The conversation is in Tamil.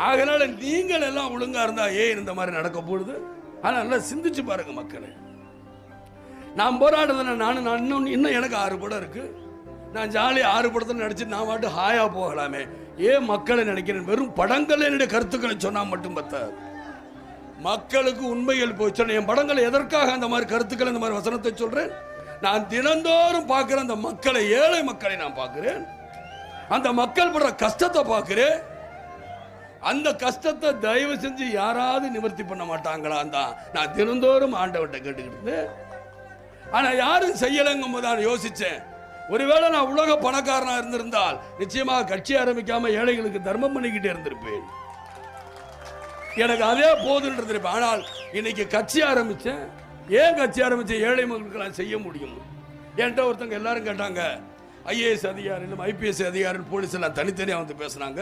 அதனால நீங்கள் எல்லாம் ஒழுங்கா இருந்தா ஏன் இந்த மாதிரி நடக்க போகுது? ஆனால் நல்லா சிந்திச்சு பாருங்க மக்களே. நான் போராடுறதுல நான் இன்னும் எனக்கு 6 படம் இருக்கு. நான் ஜாலியாக 6 படத்தில் நடிச்சு நான் பாட்டு ஹாயா போகலாமே. ஏன் மக்களை நினைக்கிறேன்? வெறும் படங்கள் என்னுடைய கருத்துக்களை சொன்னால் மட்டும் பத்தாது. மக்களுக்கு உண்மைகள் போய் சொன்ன என் படங்களை எதற்காக அந்த மாதிரி கருத்துக்கள் இந்த மாதிரி வசனத்தை சொல்றேன்? நான் தினந்தோறும் பார்க்கிற அந்த மக்களை, ஏழை மக்களை நான் பார்க்கிறேன். அந்த மக்கள் படுற கஷ்டத்தை பார்க்கிறேன். அந்த கஷ்டத்தை தயவு செஞ்சு யாராவது நிவர்த்தி பண்ண மாட்டாங்களா தான் நான் தினந்தோறும் ஆண்டவர்கிட்ட கேட்டுக்கிட்டு. ஆனா யாரும் செய்யலைங்கும் போது நான் யோசிச்சேன், ஒருவேளை நான் உலக பணக்காரனா இருந்திருந்தால் நிச்சயமாக கட்சி ஆரம்பிக்காம ஏழைகளுக்கு தர்மம் பண்ணிக்கிட்டே இருந்திருப்பேன். எனக்கு அதே போதுன்னு இருந்திருப்பேன். ஆனால் இன்னைக்கு கட்சி ஆரம்பிச்சேன். ஏன் கட்சி ஆரம்பிச்சேன்? ஏழை மக்களுக்கு நான் செய்ய முடியும். என்கிட்ட ஒருத்தங்க எல்லாரும் கேட்டாங்க, ஐஏஎஸ் அதிகாரிகளும் ஐபிஎஸ் அதிகாரிகள் போலீஸ் எல்லாம் தனித்தனியாக வந்து பேசுனாங்க.